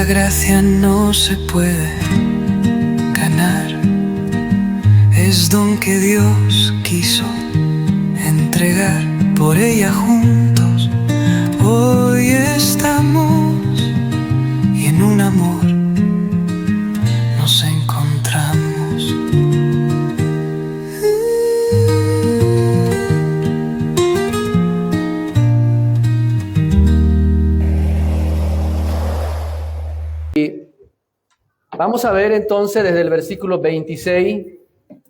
gracia no se puede ganar, es don que Dios quiso entregar. Por ella juntos hoy estamos y en un amor nos encontramos. Vamos a ver entonces desde el versículo 26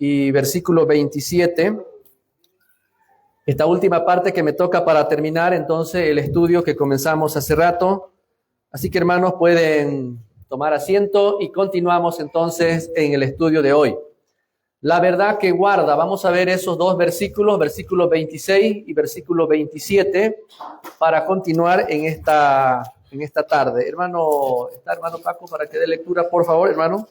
y versículo 27, esta última parte que me toca para terminar entonces el estudio que comenzamos hace rato. Así que hermanos, pueden tomar asiento y continuamos entonces en el estudio de hoy. La verdad que guarda, vamos a ver esos dos versículos, versículo 26 y versículo 27, para continuar en esta tarde. Hermano Paco, para que dé lectura, por favor, hermano.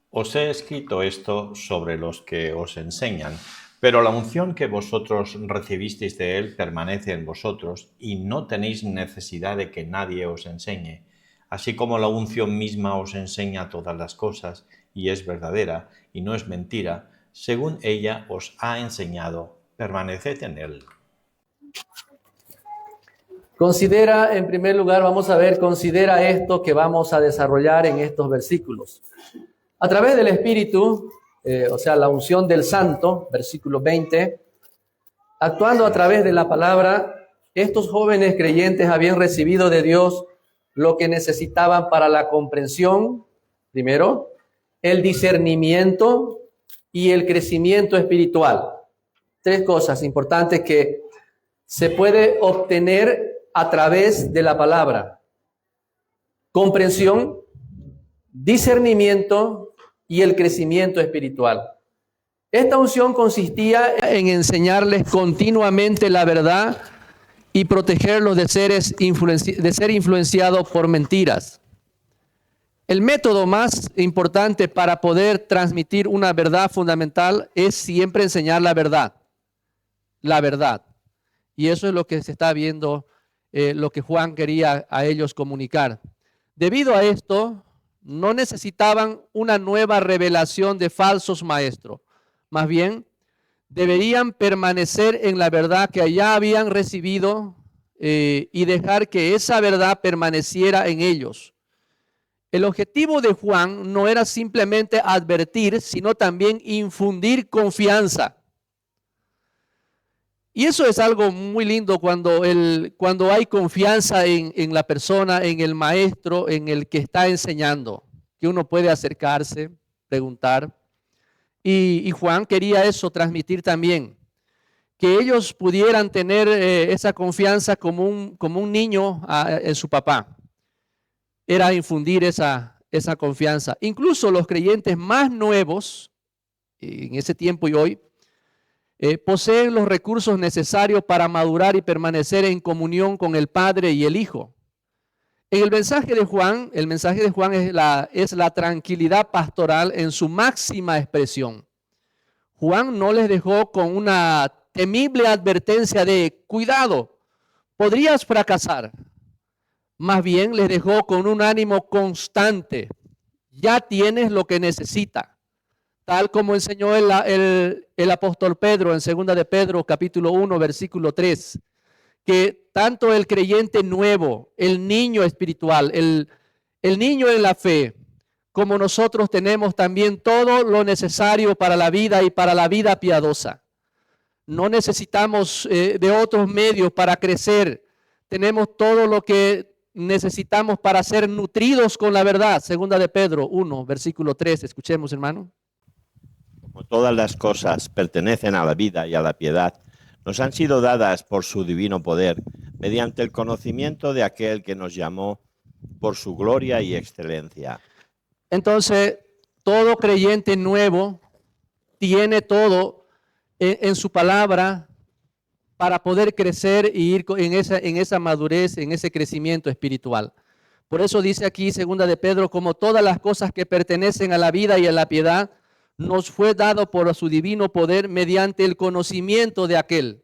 Os he escrito esto sobre los que os enseñan, pero la unción que vosotros recibisteis de él permanece en vosotros y no tenéis necesidad de que nadie os enseñe. Así como la unción misma os enseña todas las cosas y es verdadera y no es mentira, según ella os ha enseñado, permaneced en él. Considera, en primer lugar, considera esto que vamos a desarrollar en estos versículos. A través del Espíritu, la unción del Santo, versículo 20, actuando a través de la palabra, estos jóvenes creyentes habían recibido de Dios lo que necesitaban para la comprensión, primero, el discernimiento y el crecimiento espiritual. Tres cosas importantes que se puede obtener a través de la palabra: comprensión, discernimiento y el crecimiento espiritual. Esta unción consistía en enseñarles continuamente la verdad y protegerlos de ser influenciados por mentiras. El método más importante para poder transmitir una verdad fundamental es siempre enseñar la verdad. La verdad. Y eso es lo que se está viendo, lo que Juan quería a ellos comunicar. Debido a esto, no necesitaban una nueva revelación de falsos maestros. Más bien, deberían permanecer en la verdad que ya habían recibido y dejar que esa verdad permaneciera en ellos. El objetivo de Juan no era simplemente advertir, sino también infundir confianza. Y eso es algo muy lindo cuando hay confianza en la persona, en el maestro, en el que está enseñando, que uno puede acercarse, preguntar. Y Juan quería eso transmitir también, que ellos pudieran tener esa confianza como un niño en su papá. Era infundir esa confianza. Incluso los creyentes más nuevos, en ese tiempo y hoy, poseen los recursos necesarios para madurar y permanecer en comunión con el Padre y el Hijo. En el mensaje de Juan es la tranquilidad pastoral en su máxima expresión. Juan no les dejó con una temible advertencia de cuidado, podrías fracasar. Más bien les dejó con un ánimo constante. Ya tienes lo que necesitas. Tal como enseñó el apóstol Pedro en 2 de Pedro, capítulo 1, versículo 3, que tanto el creyente nuevo, el niño espiritual, el niño en la fe, como nosotros tenemos también todo lo necesario para la vida y para la vida piadosa. No necesitamos de otros medios para crecer. Tenemos todo lo que necesitamos para ser nutridos con la verdad. 2 de Pedro 1, versículo 3. Escuchemos, hermano. Como todas las cosas pertenecen a la vida y a la piedad, nos han sido dadas por su divino poder, mediante el conocimiento de aquel que nos llamó por su gloria y excelencia. Entonces, todo creyente nuevo tiene todo en su palabra para poder crecer y ir en esa madurez, en ese crecimiento espiritual. Por eso dice aquí 2 de Pedro, como todas las cosas que pertenecen a la vida y a la piedad, nos fue dado por su divino poder mediante el conocimiento de aquel.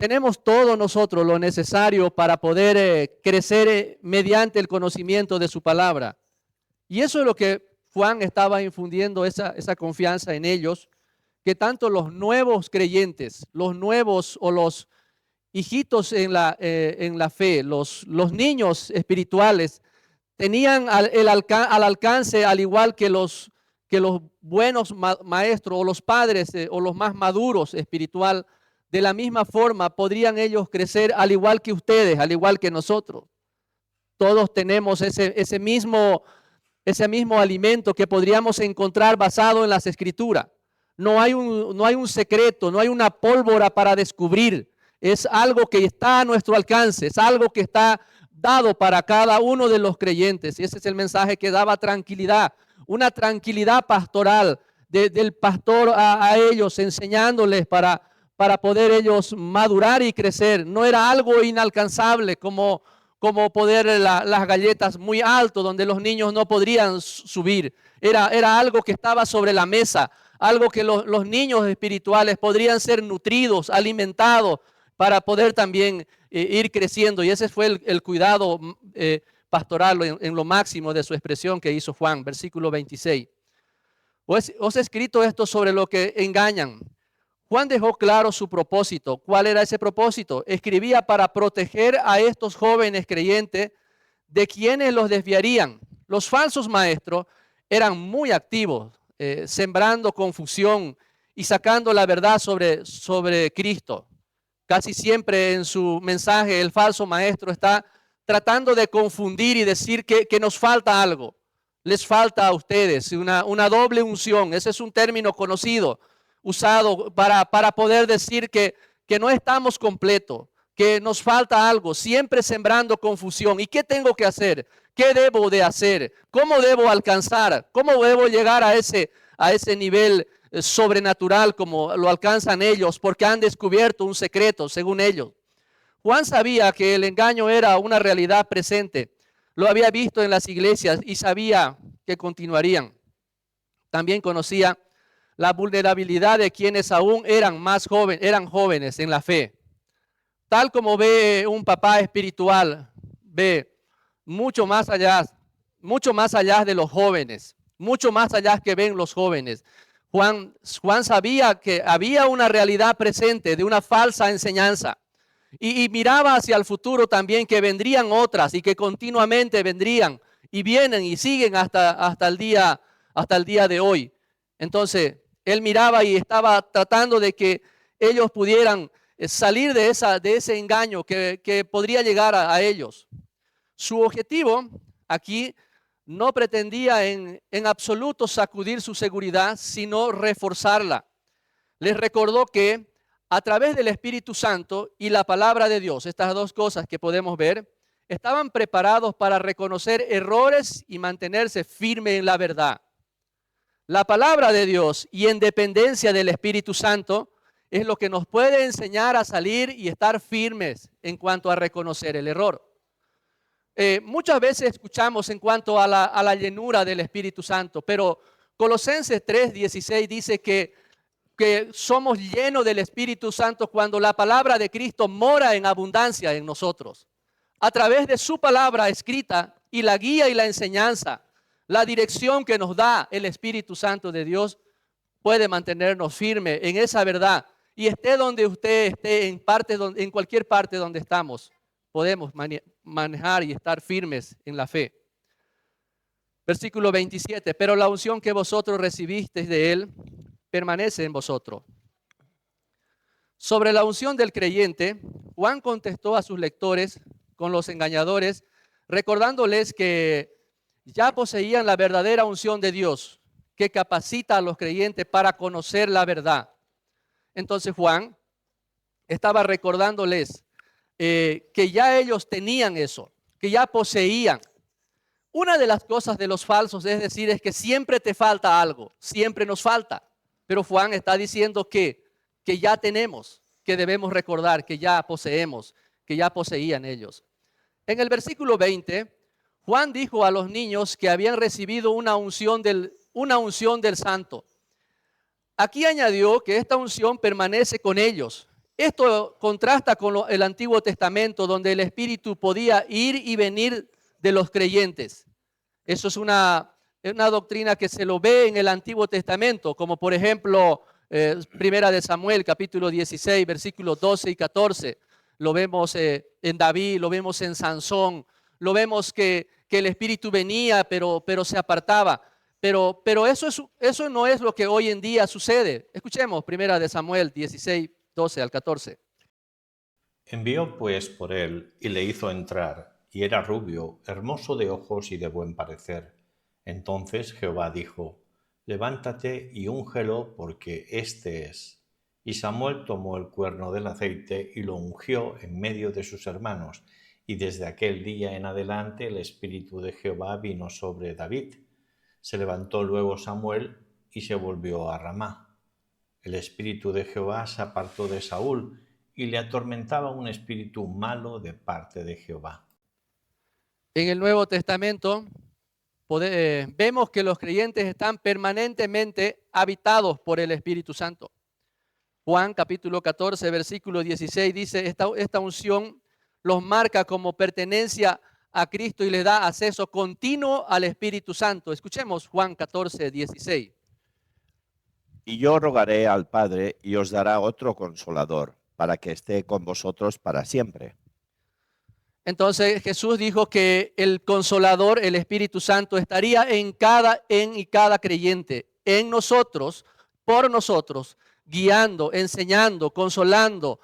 tenemos todo nosotros lo necesario para poder crecer mediante el conocimiento de su palabra. Y eso es lo que Juan estaba infundiendo, esa confianza en ellos, que tanto los nuevos creyentes, los nuevos o los hijitos en la fe, los niños espirituales, tenían al alcance, al igual que los buenos maestros o los padres o los más maduros espiritual, de la misma forma podrían ellos crecer al igual que ustedes, al igual que nosotros. Todos tenemos ese mismo alimento que podríamos encontrar basado en las Escrituras. No hay un secreto, no hay una pólvora para descubrir. Es algo que está a nuestro alcance, es algo que está dado para cada uno de los creyentes. Y ese es el mensaje que daba tranquilidad, una tranquilidad pastoral del pastor a ellos, enseñándoles para poder ellos madurar y crecer. No era algo inalcanzable como poder las galletas muy alto donde los niños no podrían subir. Era algo que estaba sobre la mesa, algo que los niños espirituales podrían ser nutridos, alimentados para poder también ir creciendo. Y ese fue el cuidado pastoral en lo máximo de su expresión que hizo Juan, versículo 26. Os he escrito esto sobre lo que engañan. Juan dejó claro su propósito. ¿Cuál era ese propósito? Escribía para proteger a estos jóvenes creyentes de quienes los desviarían. Los falsos maestros eran muy activos, sembrando confusión y sacando la verdad sobre Cristo. Casi siempre en su mensaje el falso maestro está tratando de confundir y decir que nos falta algo. Les falta a ustedes una doble unción. Ese es un término conocido, usado para poder decir que no estamos completos, que nos falta algo, siempre sembrando confusión. ¿Y qué tengo que hacer? ¿Qué debo de hacer? ¿Cómo debo alcanzar? ¿Cómo debo llegar a ese nivel sobrenatural como lo alcanzan ellos? Porque han descubierto un secreto, según ellos. Juan sabía que el engaño era una realidad presente. Lo había visto en las iglesias y sabía que continuarían. También conocía la vulnerabilidad de quienes aún eran jóvenes en la fe. Tal como ve un papá espiritual, ve mucho más allá de los jóvenes, mucho más allá que ven los jóvenes. Juan sabía que había una realidad presente de una falsa enseñanza y miraba hacia el futuro también, que vendrían otras y que continuamente vendrían y vienen y siguen hasta el día de hoy. Entonces, él miraba y estaba tratando de que ellos pudieran salir de ese engaño que podría llegar a ellos. Su objetivo aquí no pretendía en absoluto sacudir su seguridad, sino reforzarla. Les recordó que a través del Espíritu Santo y la palabra de Dios, estas dos cosas que podemos ver, estaban preparados para reconocer errores y mantenerse firmes en la verdad. La palabra de Dios y en dependencia del Espíritu Santo es lo que nos puede enseñar a salir y estar firmes en cuanto a reconocer el error. Muchas veces escuchamos en cuanto a la llenura del Espíritu Santo, pero Colosenses 3:16 dice que somos llenos del Espíritu Santo cuando la palabra de Cristo mora en abundancia en nosotros. A través de su palabra escrita y la guía y la enseñanza, la dirección que nos da el Espíritu Santo de Dios puede mantenernos firmes en esa verdad. Y esté donde usted esté, en cualquier parte donde estamos, podemos manejar y estar firmes en la fe. Versículo 27, pero la unción que vosotros recibisteis de Él permanece en vosotros. Sobre la unción del creyente, Juan contestó a sus lectores con los engañadores, recordándoles que ya poseían la verdadera unción de Dios, que capacita a los creyentes para conocer la verdad. Entonces Juan estaba recordándoles que ya ellos tenían eso, que ya poseían. Una de las cosas de los falsos es que siempre te falta algo, siempre nos falta. Pero Juan está diciendo que ya tenemos, que debemos recordar, que ya poseemos, que ya poseían ellos. En el versículo 20, Juan dijo a los niños que habían recibido una unción del Santo. Aquí añadió que esta unción permanece con ellos. Esto contrasta con el Antiguo Testamento, donde el Espíritu podía ir y venir de los creyentes. Eso es una doctrina que se lo ve en el Antiguo Testamento, como por ejemplo, Primera de Samuel, capítulo 16, versículos 12 y 14. Lo vemos en David, lo vemos en Sansón, lo vemos que el Espíritu venía, pero se apartaba. Pero eso no es lo que hoy en día sucede. Escuchemos Primera de Samuel 16, 12 al 14. Envió pues por él y le hizo entrar, y era rubio, hermoso de ojos y de buen parecer. Entonces Jehová dijo: levántate y úngelo, porque éste es. Y Samuel tomó el cuerno del aceite y lo ungió en medio de sus hermanos, y desde aquel día en adelante el Espíritu de Jehová vino sobre David. Se levantó luego Samuel y se volvió a Ramá. El Espíritu de Jehová se apartó de Saúl, y le atormentaba un espíritu malo de parte de Jehová. En el Nuevo Testamento vemos que los creyentes están permanentemente habitados por el Espíritu Santo. Juan capítulo 14, versículo 16 dice, esta unción los marca como pertenencia a Cristo y le da acceso continuo al Espíritu Santo. Escuchemos Juan 14, 16. Y yo rogaré al Padre y os dará otro consolador, para que esté con vosotros para siempre. Entonces Jesús dijo que el consolador, el Espíritu Santo, estaría en cada creyente, en nosotros, por nosotros, guiando, enseñando, consolando,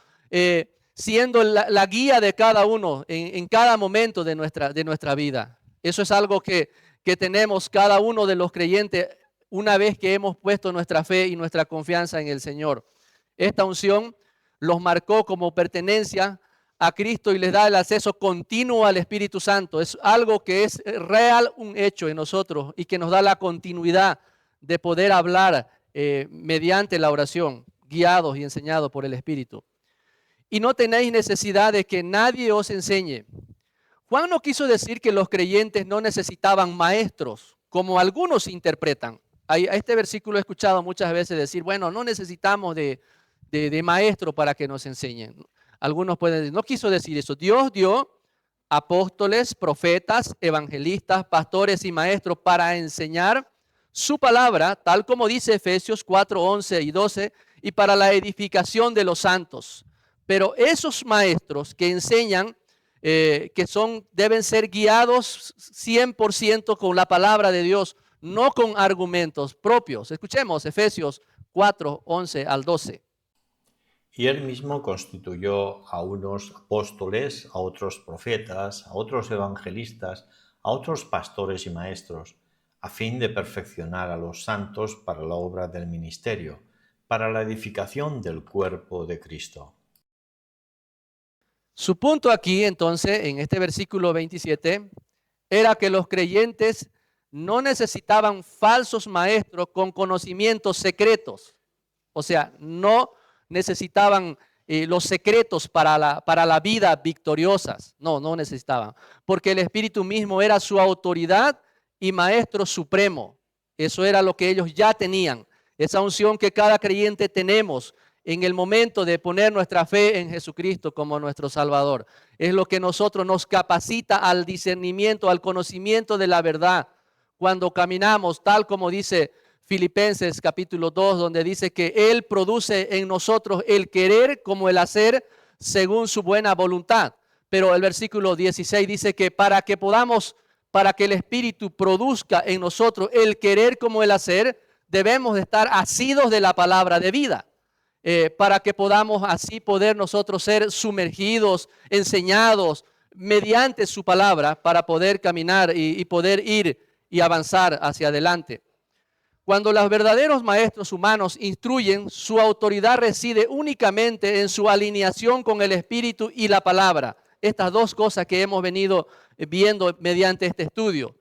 siendo la guía de cada uno en cada momento de nuestra vida. Eso es algo que tenemos cada uno de los creyentes una vez que hemos puesto nuestra fe y nuestra confianza en el Señor. Esta unción los marcó como pertenencia a Cristo y les da el acceso continuo al Espíritu Santo. Es algo que es real, un hecho en nosotros y que nos da la continuidad de poder hablar mediante la oración, guiados y enseñados por el Espíritu. Y no tenéis necesidad de que nadie os enseñe. Juan no quiso decir que los creyentes no necesitaban maestros, como algunos interpretan. A este versículo he escuchado muchas veces decir, bueno, no necesitamos de maestro para que nos enseñen. Algunos pueden decir, no quiso decir eso. Dios dio apóstoles, profetas, evangelistas, pastores y maestros para enseñar su palabra, tal como dice Efesios 4, 11 y 12, y para la edificación de los santos. Pero esos maestros que enseñan, deben ser guiados 100% con la palabra de Dios, no con argumentos propios. Escuchemos Efesios 4, 11 al 12. Y él mismo constituyó a unos apóstoles, a otros profetas, a otros evangelistas, a otros pastores y maestros, a fin de perfeccionar a los santos para la obra del ministerio, para la edificación del cuerpo de Cristo. Su punto aquí, entonces, en este versículo 27, era que los creyentes no necesitaban falsos maestros con conocimientos secretos. O sea, no necesitaban los secretos para la vida victoriosas. No necesitaban. Porque el Espíritu mismo era su autoridad y maestro supremo. Eso era lo que ellos ya tenían. Esa unción que cada creyente tenemos en el momento de poner nuestra fe en Jesucristo como nuestro Salvador. Es lo que nosotros nos capacita al discernimiento, al conocimiento de la verdad. Cuando caminamos, tal como dice Filipenses capítulo 2, donde dice que Él produce en nosotros el querer como el hacer según su buena voluntad. Pero el versículo 16 dice que para que el Espíritu produzca en nosotros el querer como el hacer, debemos de estar asidos de la palabra de vida. Para que podamos así poder nosotros ser sumergidos, enseñados mediante su palabra para poder caminar y poder ir y avanzar hacia adelante. Cuando los verdaderos maestros humanos instruyen, su autoridad reside únicamente en su alineación con el Espíritu y la palabra. Estas dos cosas que hemos venido viendo mediante este estudio.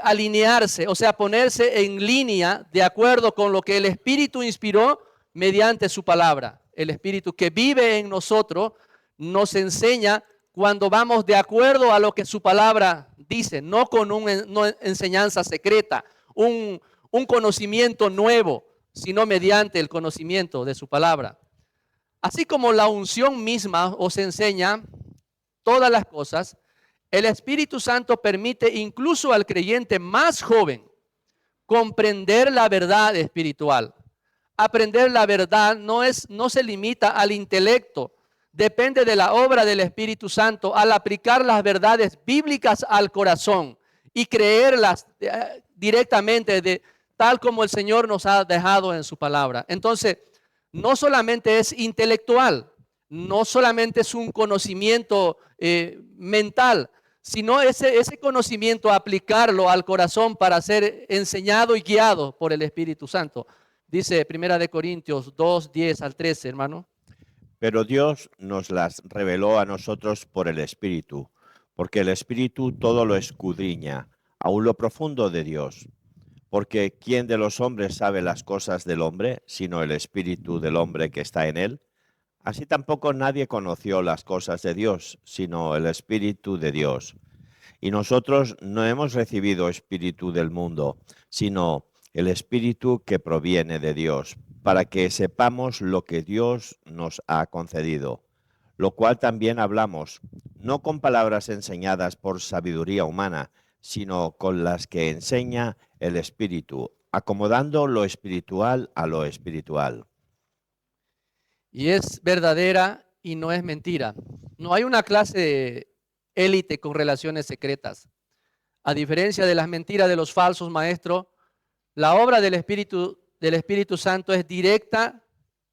Alinearse, o sea, ponerse en línea de acuerdo con lo que el Espíritu inspiró mediante su palabra. El Espíritu que vive en nosotros nos enseña cuando vamos de acuerdo a lo que su palabra dice, no con una enseñanza secreta, un conocimiento nuevo, sino mediante el conocimiento de su palabra. Así como la unción misma os enseña todas las cosas, el Espíritu Santo permite incluso al creyente más joven comprender la verdad espiritual. Aprender la verdad no se limita al intelecto, depende de la obra del Espíritu Santo al aplicar las verdades bíblicas al corazón y creerlas directamente tal como el Señor nos ha dejado en su palabra. Entonces, no solamente es intelectual, no solamente es un conocimiento mental, sino ese conocimiento aplicarlo al corazón para ser enseñado y guiado por el Espíritu Santo. Dice 1 Corintios 2, 10 al 13, hermano. Pero Dios nos las reveló a nosotros por el Espíritu, porque el Espíritu todo lo escudriña, aun lo profundo de Dios. Porque ¿quién de los hombres sabe las cosas del hombre, sino el Espíritu del hombre que está en él? Así tampoco nadie conoció las cosas de Dios, sino el Espíritu de Dios. Y nosotros no hemos recibido espíritu del mundo, sino el Espíritu que proviene de Dios, para que sepamos lo que Dios nos ha concedido, lo cual también hablamos, no con palabras enseñadas por sabiduría humana, sino con las que enseña el Espíritu, acomodando lo espiritual a lo espiritual. Y es verdadera y no es mentira. No hay una clase de élite con relaciones secretas. A diferencia de las mentiras de los falsos maestros, la obra del Espíritu Santo es directa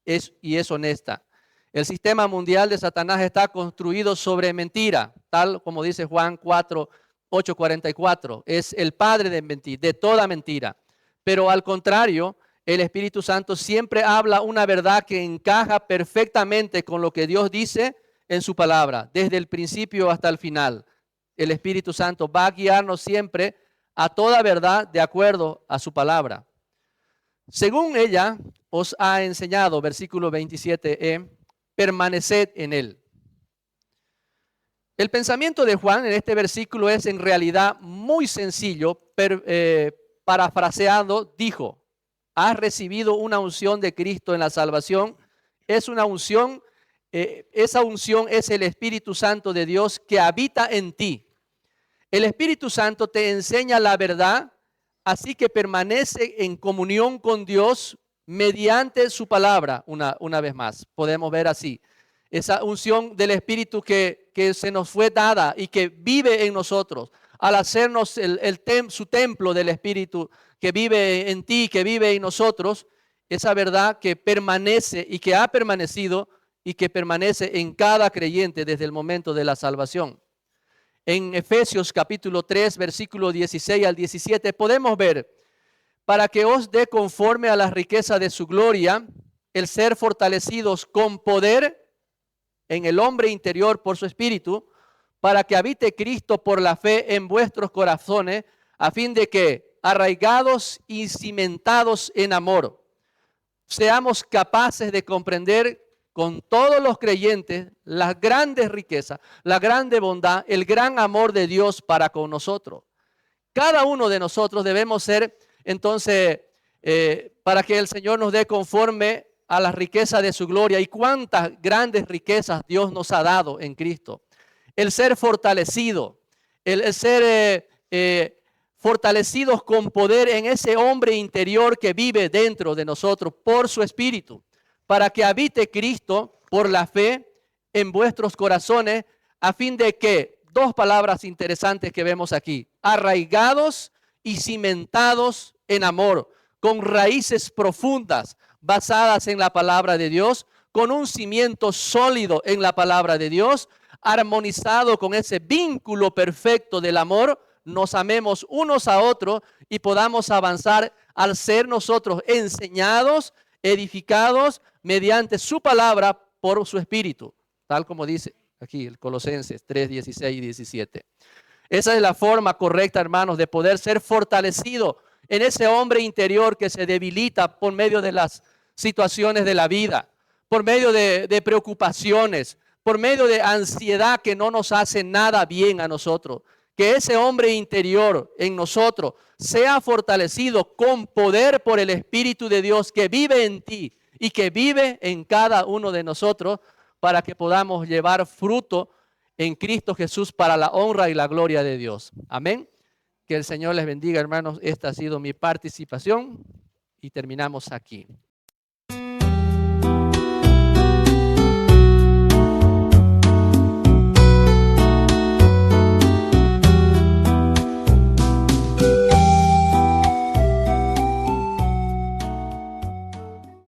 y es honesta. El sistema mundial de Satanás está construido sobre mentira, tal como dice Juan 8:44. Es el padre de toda mentira. Pero al contrario, el Espíritu Santo siempre habla una verdad que encaja perfectamente con lo que Dios dice en su palabra, desde el principio hasta el final. El Espíritu Santo va a guiarnos siempre a toda verdad de acuerdo a su palabra. Según ella os ha enseñado, versículo 27e, permaneced en él. El pensamiento de Juan en este versículo es en realidad muy sencillo, parafraseando, dijo: has recibido una unción de Cristo en la salvación. Es una unción, esa unción es el Espíritu Santo de Dios que habita en ti. El Espíritu Santo te enseña la verdad, así que permanece en comunión con Dios mediante su palabra. Una vez más, podemos ver así. Esa unción del Espíritu que se nos fue dada y que vive en nosotros, al hacernos su templo del Espíritu que vive en ti, que vive en nosotros, esa verdad que permanece y que ha permanecido y que permanece en cada creyente desde el momento de la salvación. En Efesios capítulo 3, versículo 16 al 17, podemos ver: para que os dé conforme a la riqueza de su gloria, el ser fortalecidos con poder en el hombre interior por su Espíritu, para que habite Cristo por la fe en vuestros corazones, a fin de que, arraigados y cimentados en amor, seamos capaces de comprender con todos los creyentes las grandes riquezas, la grande bondad, el gran amor de Dios para con nosotros. Cada uno de nosotros debemos ser, entonces, para que el Señor nos dé conforme a la riqueza de su gloria. Y cuántas grandes riquezas Dios nos ha dado en Cristo. El ser fortalecido, el ser fortalecidos con poder en ese hombre interior que vive dentro de nosotros por su Espíritu, para que habite Cristo por la fe en vuestros corazones, a fin de que, dos palabras interesantes que vemos aquí: arraigados y cimentados en amor, con raíces profundas basadas en la palabra de Dios, con un cimiento sólido en la palabra de Dios, armonizado con ese vínculo perfecto del amor, nos amemos unos a otros y podamos avanzar al ser nosotros enseñados, edificados mediante su palabra por su Espíritu, tal como dice aquí el Colosenses 3, 16 y 17. Esa es la forma correcta, hermanos, de poder ser fortalecido en ese hombre interior que se debilita por medio de las situaciones de la vida, por medio de preocupaciones, por medio de ansiedad que no nos hace nada bien a nosotros. Que ese hombre interior en nosotros sea fortalecido con poder por el Espíritu de Dios que vive en ti y que vive en cada uno de nosotros para que podamos llevar fruto en Cristo Jesús para la honra y la gloria de Dios. Amén. Que el Señor les bendiga, hermanos. Esta ha sido mi participación y terminamos aquí.